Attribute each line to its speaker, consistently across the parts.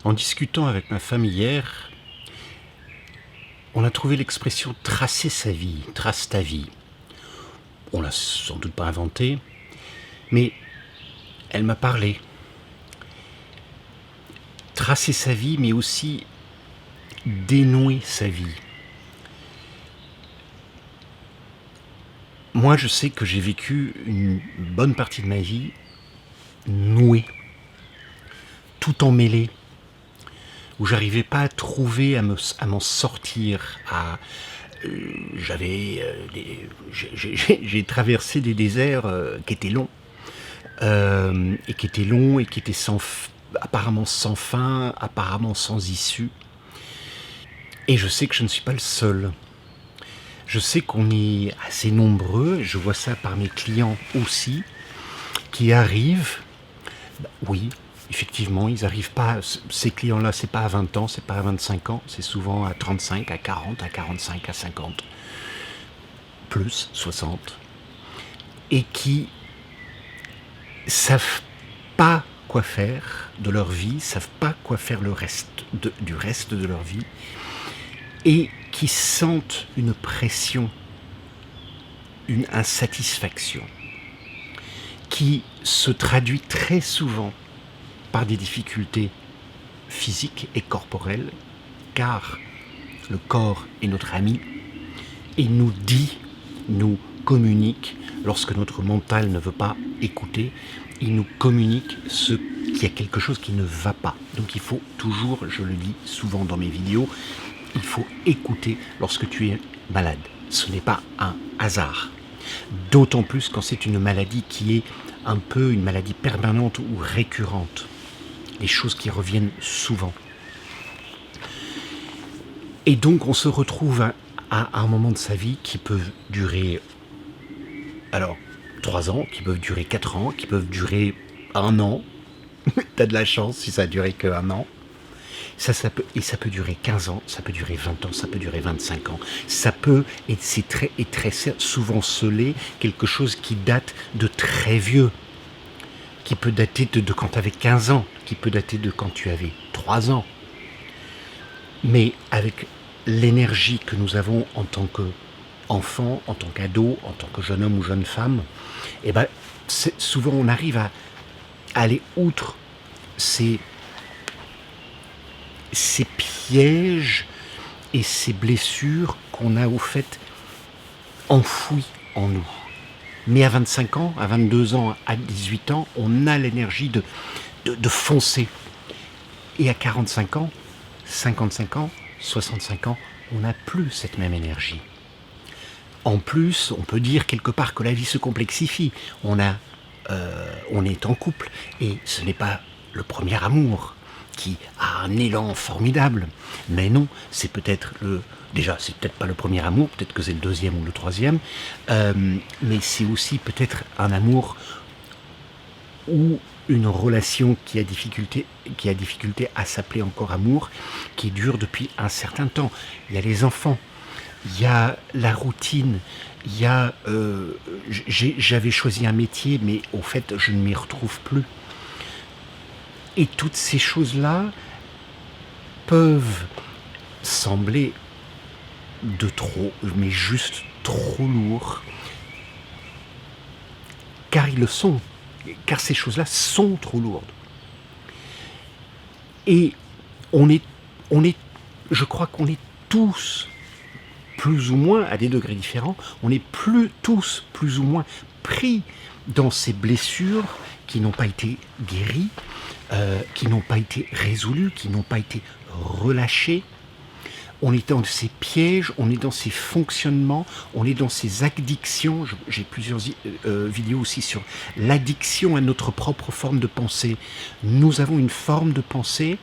Speaker 1: En discutant avec ma femme hier, on a trouvé l'expression tracer sa vie, trace ta vie. On l'a sans doute pas inventée, mais elle m'a parlé. Tracer sa vie, mais aussi dénouer sa vie. Moi, je sais que j'ai vécu une bonne partie de ma vie nouée, tout emmêlé, où j'arrivais pas à trouver, à m'en sortir, j'ai traversé des déserts qui étaient longs, et qui étaient apparemment sans fin, apparemment sans issue. Et je sais que je ne suis pas le seul. Je sais qu'on est assez nombreux, je vois ça par mes clients aussi, qui arrivent, oui, effectivement, ils n'arrivent pas, ces clients-là, c'est pas à 20 ans, c'est pas à 25 ans, c'est souvent à 35, à 40, à 45, à 50, plus 60, et qui savent pas quoi faire de leur vie, savent pas quoi faire du reste de leur vie, et qui sentent une pression, une insatisfaction, qui se traduit très souvent par des difficultés physiques et corporelles, car le corps est notre ami et nous communique, lorsque notre mental ne veut pas écouter, il nous communique qu'il y a quelque chose qui ne va pas. Donc il faut toujours, je le dis souvent dans mes vidéos, il faut écouter lorsque tu es malade. Ce n'est pas un hasard. D'autant plus quand c'est une maladie qui est un peu une maladie permanente ou récurrente. Des choses qui reviennent souvent. Et donc on se retrouve à un moment de sa vie qui peut durer 3 ans, qui peuvent durer 4 ans, qui peuvent durer 1 an. T'as de la chance si ça a duré que 1 an. Ça peut durer 15 ans, ça peut durer 20 ans, ça peut durer 25 ans. Ça peut, et c'est très souvent scellé, quelque chose qui date de très vieux, qui peut dater de quand tu avais 15 ans, qui peut dater de quand tu avais 3 ans. Mais avec l'énergie que nous avons en tant qu'enfant, en tant qu'ado, en tant que jeune homme ou jeune femme, eh ben, souvent on arrive à aller outre ces pièges et ces blessures qu'on a au fait enfouies en nous. Mais à 25 ans, à 22 ans, à 18 ans, on a l'énergie de foncer. Et à 45 ans, 55 ans, 65 ans, on n'a plus cette même énergie. En plus, on peut dire quelque part que la vie se complexifie. On est en couple et ce n'est pas le premier amour qui a un élan formidable. Mais non, c'est peut-être c'est peut-être pas le premier amour, peut-être que c'est le deuxième ou le troisième, mais c'est aussi peut-être un amour ou une relation qui a difficulté à s'appeler encore amour, qui dure depuis un certain temps. Il y a les enfants, il y a la routine, il y a j'avais choisi un métier, mais au fait je ne m'y retrouve plus. Et toutes ces choses-là peuvent sembler de trop, mais juste trop lourd, car ils le sont, car ces choses-là sont trop lourdes. Et je crois qu'on est tous, plus ou moins, à des degrés différents, on est tous plus ou moins pris dans ces blessures qui n'ont pas été guéries, qui n'ont pas été résolues, qui n'ont pas été relâchées. On est dans ces pièges, on est dans ces fonctionnements, on est dans ces addictions. J'ai plusieurs vidéos aussi sur l'addiction à notre propre forme de pensée. Nous avons une forme de pensée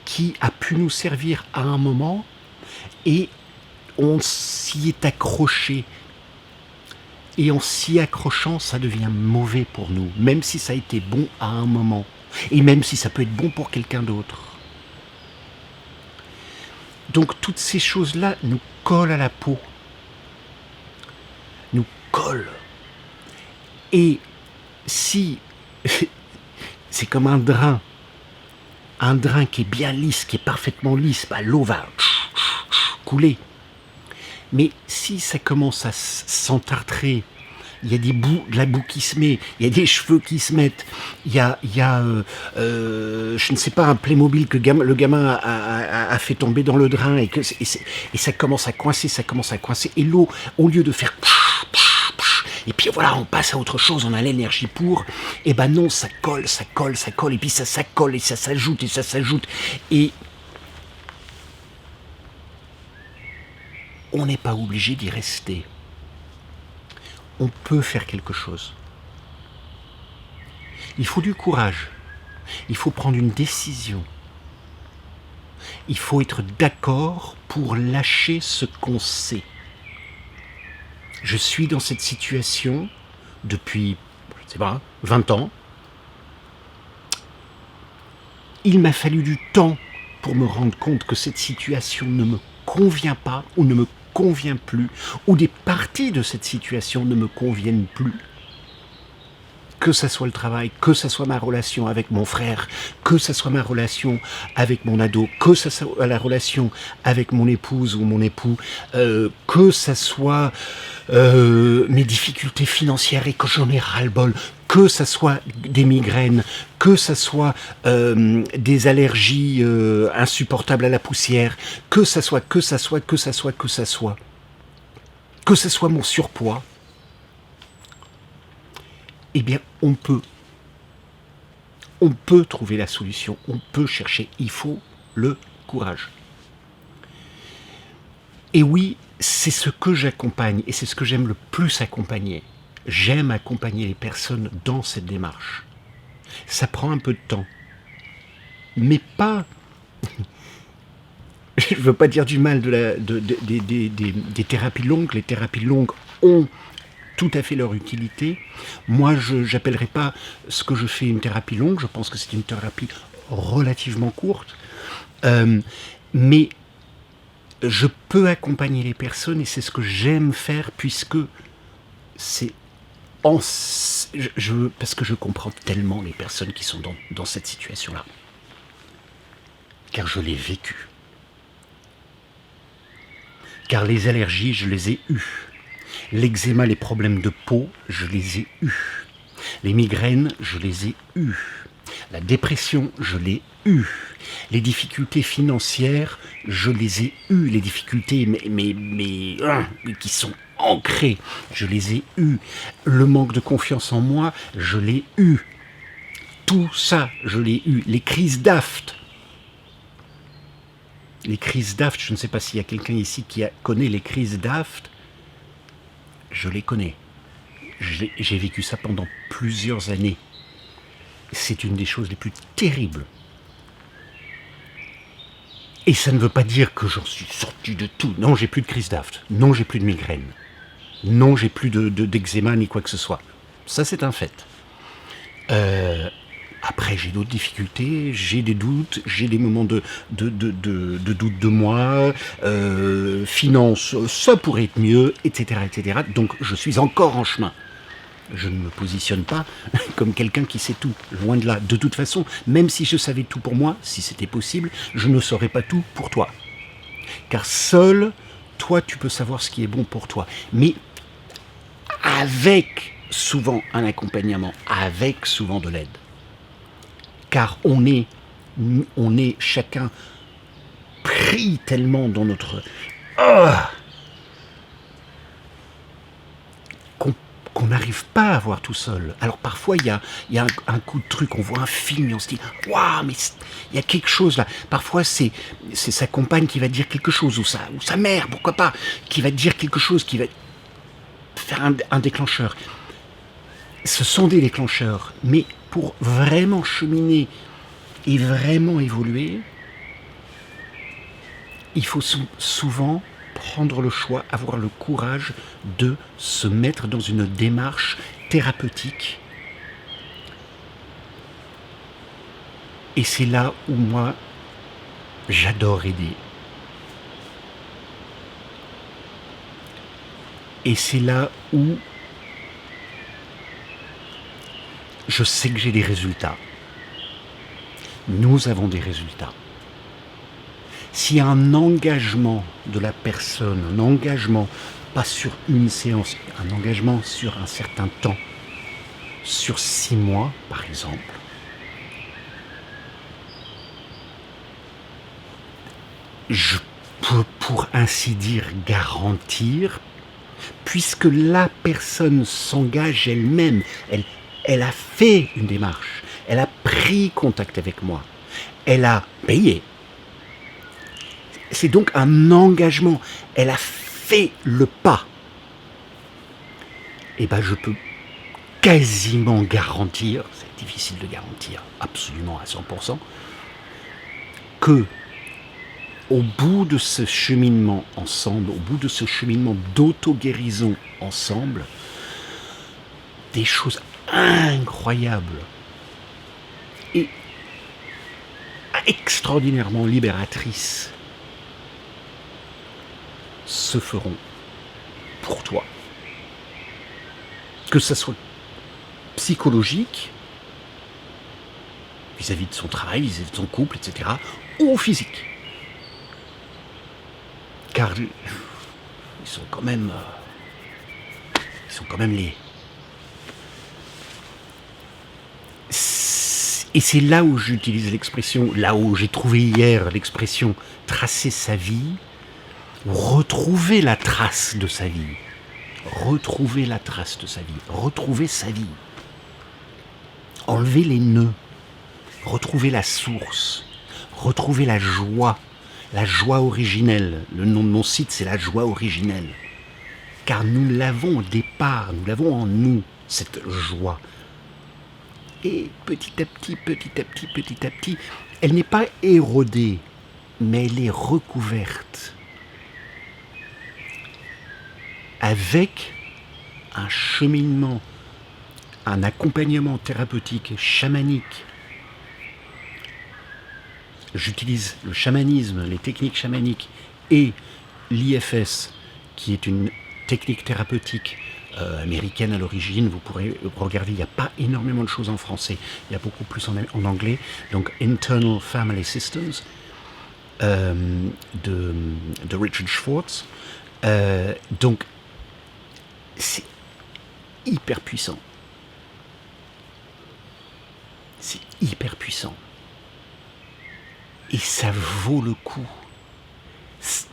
Speaker 1: qui a pu nous servir à un moment et on s'y est accroché. Et en s'y accrochant, ça devient mauvais pour nous, même si ça a été bon à un moment. Et même si ça peut être bon pour quelqu'un d'autre. Donc toutes ces choses-là nous collent à la peau. Nous collent. Et si c'est comme un drain, Un drain qui est bien lisse, qui est parfaitement lisse, bah, l'eau va couler. Mais si ça commence à s'entartrer, il y a de la boue qui se met, il y a des cheveux qui se mettent, il y a je ne sais pas, un Playmobil que le gamin a fait tomber dans le drain et ça commence à coincer, et l'eau, au lieu de faire et puis voilà, on passe à autre chose, on a l'énergie pour, et ben non, ça colle, et puis ça colle, et ça s'ajoute, et on n'est pas obligé d'y rester. On peut faire quelque chose. Il faut du courage. Il faut prendre une décision. Il faut être d'accord pour lâcher ce qu'on sait. Je suis dans cette situation depuis, je ne sais pas, 20 ans. Il m'a fallu du temps pour me rendre compte que cette situation ne me convient pas ou ne me convient plus, ou des parties de cette situation ne me conviennent plus. Que ça soit le travail, que ça soit ma relation avec mon frère, que ça soit ma relation avec mon ado, que ça soit la relation avec mon épouse ou mon époux, que ça soit mes difficultés financières et que j'en ai ras-le-bol, que ça soit des migraines, que ça soit des allergies insupportables à la poussière, que ça soit mon surpoids, eh bien, on peut trouver la solution, on peut chercher, il faut le courage. Et oui, c'est ce que j'accompagne, et c'est ce que j'aime le plus accompagner. J'aime accompagner les personnes dans cette démarche. Ça prend un peu de temps, mais pas... Je ne veux pas dire du mal des thérapies longues. Les thérapies longues ont tout à fait leur utilité. Moi, je n'appellerais pas ce que je fais une thérapie longue. Je pense que c'est une thérapie relativement courte. Mais je peux accompagner les personnes et c'est ce que j'aime faire puisque c'est parce que je comprends tellement les personnes qui sont dans cette situation-là. Car je l'ai vécu. Car les allergies, je les ai eues. L'eczéma, les problèmes de peau, je les ai eus. Les migraines, je les ai eus. La dépression, je l'ai eue. Les difficultés financières, je les ai eues. Les difficultés mais qui sont ancrées, je les ai eues. Le manque de confiance en moi, je l'ai eu. Tout ça, je l'ai eu. Les crises d'aft. Les crises d'aft, je ne sais pas s'il y a quelqu'un ici qui connaît les crises d'aft. Je les connais. J'ai vécu ça pendant plusieurs années. C'est une des choses les plus terribles. Et ça ne veut pas dire que j'en suis sorti de tout. Non, j'ai plus de crise d'aft. Non, j'ai plus de migraine. Non, j'ai plus d'eczéma ni quoi que ce soit. Ça, c'est un fait. Après, j'ai d'autres difficultés, j'ai des doutes, j'ai des moments de doute de moi, finance, ça pourrait être mieux, etc., etc. Donc, je suis encore en chemin. Je ne me positionne pas comme quelqu'un qui sait tout, loin de là. De toute façon, même si je savais tout pour moi, si c'était possible, je ne saurais pas tout pour toi. Car seul, toi, tu peux savoir ce qui est bon pour toi. Mais avec souvent un accompagnement, avec souvent de l'aide. Car on est chacun pris tellement dans notre... qu'on n'arrive pas à voir tout seul. Alors parfois, il y a un coup de truc, on voit un film et on se dit « Waouh, mais il y a quelque chose là ». Parfois, c'est sa compagne qui va dire quelque chose, ou sa mère, pourquoi pas, qui va dire quelque chose, qui va faire un déclencheur. Ce sont des déclencheurs, mais pour vraiment cheminer et vraiment évoluer, il faut souvent prendre le choix, avoir le courage de se mettre dans une démarche thérapeutique. Et c'est là où moi, j'adore aider. Et c'est là où je sais que j'ai des résultats. nous avons des résultats. S'il y a un engagement de la personne, un engagement pas sur une séance, un engagement sur un certain temps, sur 6 mois par exemple, je peux pour ainsi dire garantir, puisque la personne s'engage elle-même, elle a fait une démarche, elle a pris contact avec moi, elle a payé. C'est donc un engagement, elle a fait le pas. Et ben je peux quasiment garantir, c'est difficile de garantir absolument à 100%, que au bout de ce cheminement ensemble, au bout de ce cheminement d'auto-guérison ensemble, des choses incroyables et extraordinairement libératrices se feront pour toi. Que ça soit psychologique, vis-à-vis de son travail, vis-à-vis de son couple, etc., ou physique. Car ils sont quand même liés. Et c'est là où j'utilise l'expression, là où j'ai trouvé hier l'expression tracer sa vie, retrouver la trace de sa vie. Retrouver la trace de sa vie, retrouver sa vie. Enlever les nœuds, retrouver la source, retrouver la joie originelle. Le nom de mon site, c'est la joie originelle. Car nous l'avons au départ, nous l'avons en nous, cette joie. Et petit à petit, elle n'est pas érodée, mais elle est recouverte. Avec un cheminement, un accompagnement thérapeutique, chamanique. J'utilise le chamanisme, les techniques chamaniques et l'IFS, qui est une technique thérapeutique américaine à l'origine. Vous pourrez regarder, il n'y a pas énormément de choses en français, il y a beaucoup plus en anglais. Donc Internal Family Systems de Richard Schwartz. Donc c'est hyper puissant. C'est hyper puissant. Et ça vaut le coup.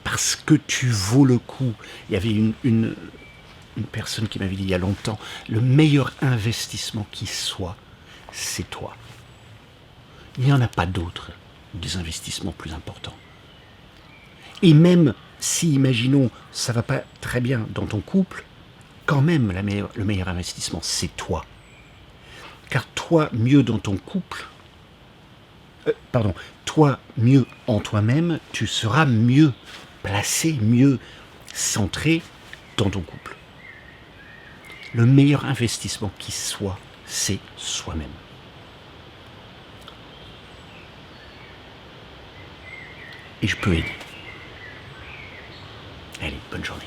Speaker 1: Parce que tu vaux le coup. Il y avait une personne qui m'avait dit il y a longtemps, le meilleur investissement qui soit, c'est toi. Il n'y en a pas d'autres, des investissements plus importants. Et même si, imaginons, ça ne va pas très bien dans ton couple, quand même, le meilleur investissement, c'est toi. Car toi, mieux dans ton couple, toi, mieux en toi-même, tu seras mieux placé, mieux centré dans ton couple. Le meilleur investissement qui soit, c'est soi-même. Et je peux aider. Allez, bonne journée.